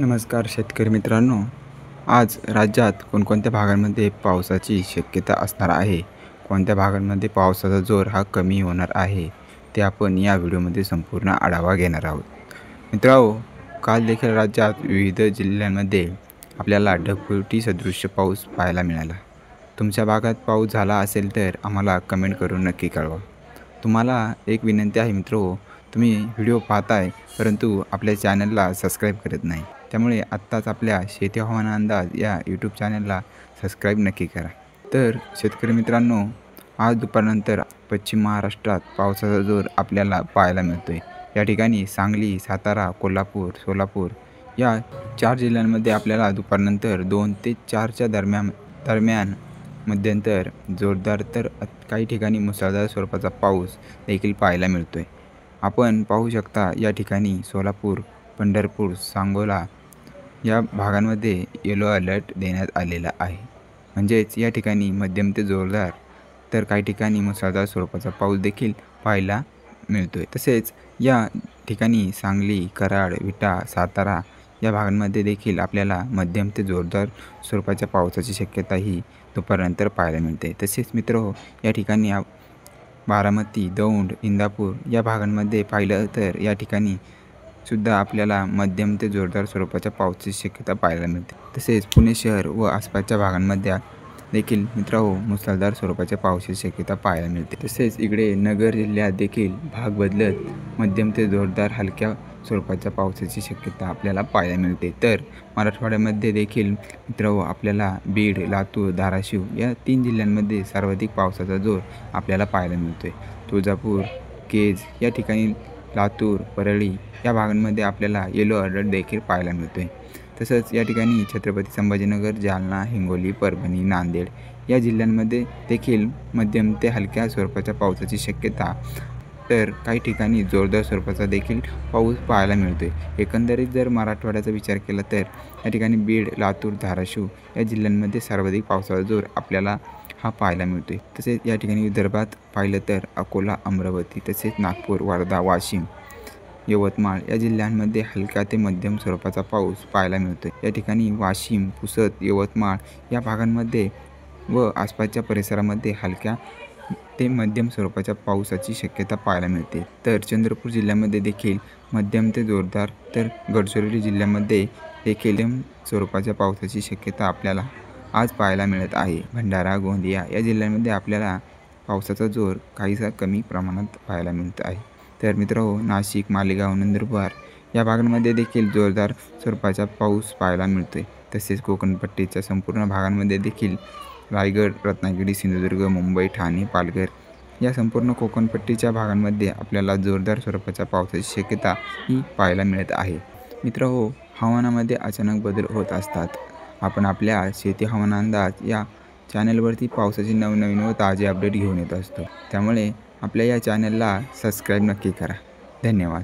नमस्कार शेतकरी मित्रांनो, आज राज्यात कोणकोणत्या भागांमध्ये पावसाची शक्यता असणार आहे, कोणत्या भागांमध्ये पावसाचा जोर हा कमी होणार आहे, ते आपण या व्हिडिओमध्ये संपूर्ण आढावा घेणार आहोत. मित्रांनो, काल देखील राज्यात विविध जिल्ह्यांमध्ये आपल्याला ढगफुटी सदृश्य पाऊस पाहायला मिळाला. तुमच्या भागात पाऊस झाला असेल तर आम्हाला कमेंट करून नक्की कळवा. तुम्हाला एक विनंती आहे मित्रो, तुम्ही व्हिडिओ पाहताय परंतु आपल्या चॅनलला सबस्क्राईब करत नाही. त्यामुळे आत्ताच आपल्या शेती हवामान अंदाज या यूट्यूब चॅनलला सबस्क्राईब नक्की करा. तर शेतकरी मित्रांनो, आज दुपारनंतर पश्चिम महाराष्ट्रात पावसाचा जोर आपल्याला पाहायला मिळतोय. या ठिकाणी सांगली, सातारा, कोल्हापूर, सोलापूर या 4 जिल्ह्यांमध्ये आपल्याला दुपारनंतर 2 ते 4च्या दरम्यान मध्यंतर जोरदार तर काही ठिकाणी मुसळधार स्वरूपाचा पाऊस देखील पाहायला मिळतोय. आपण पाहू शकता या ठिकाणी सोलापूर, पंढरपूर, सांगोला या भागांमध्ये येलो अलर्ट देण्यात आलेला आहे. म्हणजेच या ठिकाणी मध्यम ते जोरदार तर काही ठिकाणी मुसळधार स्वरूपाचा पाऊस देखील पाहायला मिळतोय. तसेच या ठिकाणी सांगली, कराड, विटा, सातारा या भागांमध्ये देखील आपल्याला मध्यम ते जोरदार स्वरूपाच्या पावसाची शक्यता ही दुपारनंतर पाहायला मिळते. तसेच मित्रहो, या ठिकाणी बारामती, दौंड, इंदापूर या भागांमध्ये पाहिलं तर या ठिकाणी सुद्धा आपल्याला मध्यम ते जोरदार स्वरूपाच्या पावसाची शक्यता पाहायला मिळते. तसेच पुणे शहर व आसपासच्या भागांमध्ये देखील मित्रहो मुसळधार स्वरूपाच्या पावसाची शक्यता पाहायला मिळते. तसेच इकडे नगर जिल्ह्यात देखील भाग बदलत मध्यम ते जोरदार हलक्या स्वरूपाच्या पावसाची शक्यता आपल्याला पाहायला मिळते. तर मराठवाड्यामध्ये देखील मित्रहो आपल्याला बीड, लातूर, धाराशिव या 3 जिल्ह्यांमध्ये सर्वाधिक पावसाचा जोर आपल्याला पाहायला मिळतोय. तुळजापूर, केज या ठिकाणी, लातूर, परळी या भागांमध्ये आपल्याला येलो अलर्ट देखील पाहायला मिळतोय. तसंच या ठिकाणी छत्रपती संभाजीनगर, जालना, हिंगोली, परभणी, नांदेड या जिल्ह्यांमध्ये देखील मध्यम ते हलक्या स्वरूपाच्या पावसाची शक्यता तर काही ठिकाणी जोरदार स्वरूपाचा देखील पाऊस पाहायला मिळतोय. एकंदरीत जर मराठवाड्याचा विचार केला तर या ठिकाणी बीड, लातूर, धाराशिव या जिल्ह्यांमध्ये सर्वाधिक पावसाचा जोर आपल्याला हा पाहायला मिळतोय. तसेच या ठिकाणी विदर्भात पाहिलं तर अकोला, अमरावती तसेच नागपूर, वर्धा, वाशिम, यवतमाळ या जिल्ह्यांमध्ये हलका ते मध्यम स्वरूपाचा पाऊस पाहायला मिळतोय. या ठिकाणी वाशिम, पुसद, यवतमाळ या भागांमध्ये व आसपासच्या परिसरामध्ये हलक्या ते मध्यम स्वरूपाच्या पावसाची शक्यता पाहायला मिळते. तर चंद्रपूर जिल्ह्यामध्ये देखील मध्यम ते जोरदार तर गडचिरोली जिल्ह्यामध्ये देखील मध्यम स्वरूपाच्या पावसाची शक्यता आपल्याला आज पाहायला मिळत आहे. भंडारा, गोंदिया या जिल्ह्यांमध्ये आपल्याला पावसाचा जोर काहीसा कमी प्रमाणात पाहायला मिळत आहे. तर मित्रहो, नाशिक, मालेगाव, नंदुरबार या भागांमध्ये देखील जोरदार स्वरूपाचा पाऊस पाहायला मिळतोय. तसेच कोकणपट्टीच्या संपूर्ण भागांमध्ये देखील रायगड, रत्नागिरी, सिंधुदुर्ग, मुंबई, ठाणे, पालघर या संपूर्ण कोकणपट्टीच्या भागांमध्ये आपल्याला जोरदार स्वरूपाच्या पावसाची शक्यता ही पाहायला मिळत आहे. मित्रहो, हवामानामध्ये अचानक बदल होत असतात. आपण आपल्या शेती हवामान अंदाज या चॅनलवरती पावसाची नवनवीन व ताजे अपडेट घेऊन येत असतो. त्यामुळे आपल्या या चॅनलला सबस्क्राईब नक्की करा. धन्यवाद.